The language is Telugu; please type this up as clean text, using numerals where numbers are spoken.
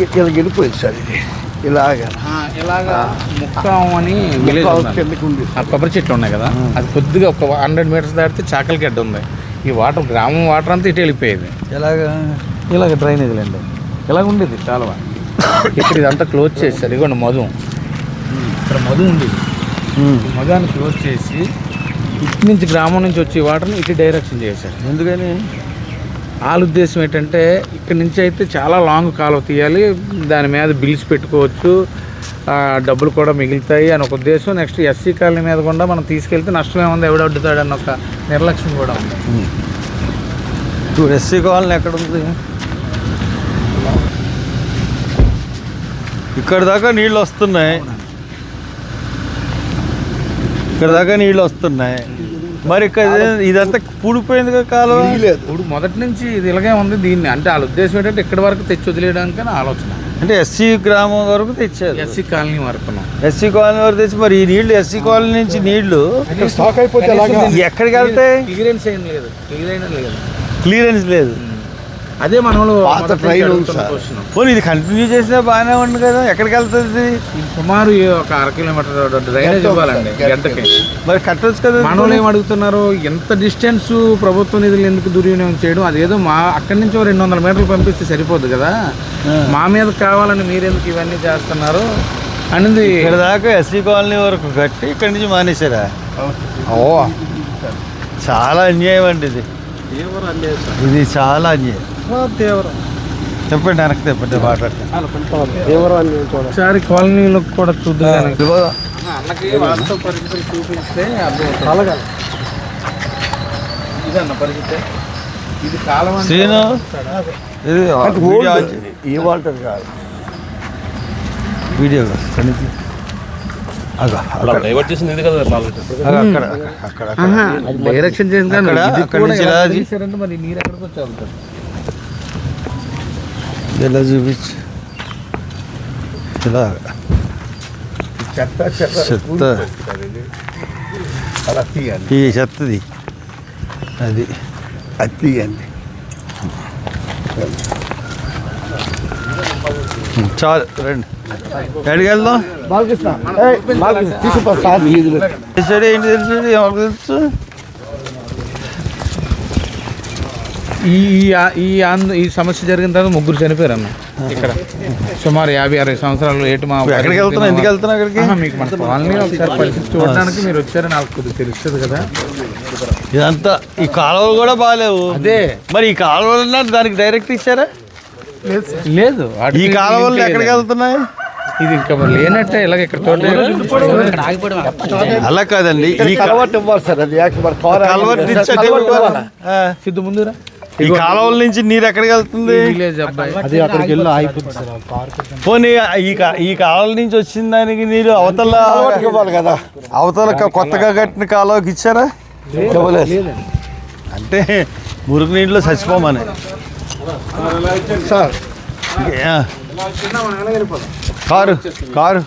ఇలా వెళ్ళిపోయింది సార్. ఇది ఇలాగా ముక్కం అని విలేజ్ ఉంది. ఆ కొబ్బరి చెట్లు ఉన్నాయి కదా, అది కొద్దిగా ఒక 100 మీటర్స్ దాటితే చాకలి గడ్డ ఉంది. ఈ వాటర్ గ్రామం వాటర్ అంతా ఇటు వెళ్ళిపోయేది. ఇలాగ డ్రైనేజీలు అండి, ఇలాగ ఉండేది చాలా. ఇప్పుడు ఇదంతా క్లోజ్ చేశారు. ఇదిగోండి మధు, ఇక్కడ మధు ఉండేది. మధాన్ని క్లోజ్ చేసి ఇటు నుంచి గ్రామం నుంచి వచ్చే వాటర్ని ఇటు డైరెక్షన్ చేశారు. ఎందుకని? వాళ్ళ ఉద్దేశం ఏంటంటే ఇక్కడ నుంచి అయితే చాలా లాంగ్ కాలువ తీయాలి, దాని మీద బిల్స్ పెట్టుకోవచ్చు, డబ్బులు కూడా మిగులుతాయి అని ఒక ఉద్దేశం. నెక్స్ట్ ఎస్సీ కాలనీ మీద కూడా మనం తీసుకెళ్తే నష్టమే ఉంది, ఎవడొడ్డుతాడన్న ఒక నిర్లక్ష్యం కూడా ఉంది. ఇప్పుడు ఎస్సీ కాలనీ ఎక్కడ ఉంది? ఇక్కడ దాకా నీళ్ళు వస్తున్నాయి, ఇక్కడ దాకా నీళ్ళు వస్తున్నాయి. మరి ఇక్కడ ఇదంతా కూడిపోయింది కదా కాలువ. ఇప్పుడు మొదటి నుంచి ఇది ఇలాగే ఉంది. దీన్ని అంటే వాళ్ళ ఉద్దేశం ఏంటంటే ఇక్కడ వరకు తెచ్చి వదిలేయడానికి ఆలోచన. అంటే ఎస్సీ గ్రామం వరకు తెచ్చారు, ఎస్సీ కాలనీ వరకు. ఎస్సీ కాలనీ వరకు తెచ్చి మరి ఈ నీళ్లు ఎస్సీ కాలనీ నుంచి నీళ్లు స్టాక్ అయిపోతే ఎక్కడికి వెళ్తాయి? క్లియరెన్స్ ఏం లేదు, క్లియరెన్స్ లేదు. అదే మనలో పోనీ ఇది కంటిన్యూ చేసినా బాగానే ఉంది కదా, ఎక్కడికి వెళ్తుంది? సుమారు ఒక 1/2 కిలోమీటర్ డ్రైనేజ్ ఇవ్వాలండి గంటకి. మరి కట్టొచ్చు కదా. మనోళ్ళు ఏం అడుగుతున్నారు, ఎంత డిస్టెన్స్ ప్రభుత్వ నిధులు ఎందుకు దుర్వినియోగం చేయడం? అదేదో మా అక్కడి నుంచి 200 మీటర్లు పంపిస్తే సరిపోద్ది కదా, మా మీద కావాలని మీరెందుకు ఇవన్నీ చేస్తున్నారు అనేది. ఇక్కడ దాకా ఎస్సీ కాలనీ వరకు కట్టి ఇక్కడి నుంచి మానేశారా? ఓ చాలా అన్యాయం అండి ఇది, ఇది చాలా అన్యాయం. చెప్పండి, వెనక్కి చెప్పండి, మాట్లాడతాను. ఒకసారి కాలనీలకు కూడా చూద్దాం. అన్నకి వాస్తవ పరిస్థితులు చూపిస్తే అర్థమవుతుంది. ఇదన్న పరిస్థితి. ఇది కాలం శ్రీను, ఇది ఏ వాటర్ కాదు, వీడియో డైరెక్షన్ చేసింది. మరి నీరు ఎక్కడికి వచ్చి ఇలా చూపించి ఇలా చెత్త ఈ చెత్తది అది తీయండి చాలు. రండి, ఎక్కడికి వెళ్దాం? సరే, ఏంటి తెలుసు, ఎవరికి తెలుసు? ఈ సమస్య జరిగిన తర్వాత 3 చనిపోయారు అన్న ఇక్కడ. సుమారు 50-60 సంవత్సరాలు. ఎక్కడికి వెళ్తున్నా, ఎందుకు వెళ్తున్నా అక్కడికి? మీకు మన కాలనీ ఒకసారి పరిస్థితి చూడడానికి మీరు వచ్చారని నాకు కొద్దిగా తెలుస్తుంది కదా. ఇదంతా ఈ కాలువలు కూడా బాగాలేవు. అదే మరి ఈ కాలువలు దానికి డైరెక్ట్ ఇచ్చారా? లేదు. ఈ కాలువలు ఎక్కడికి వెళ్తున్నాయి? ఇది ఇంకా లేనట్టే ఇలాగ ఇక్కడ అలా కాదండి, ఈ కలవట్ ఇవ్వాలి సార్. అది సిద్ధు ముందురా. ఈ కాలువల నుంచి నీరు ఎక్కడికి వెళ్తుంది? అది అక్కడికి వెళ్ళి ఆగిపోతుంది. పోనీ ఈ కాలువల నుంచి వచ్చిన దానికి నీరు అవతల ఇవ్వాలి కదా. అవతల కొత్తగా కట్టిన కాలువకి ఇచ్చారా? అంటే మురుగు నీటిలో చచ్చిపోమని సార్. కారు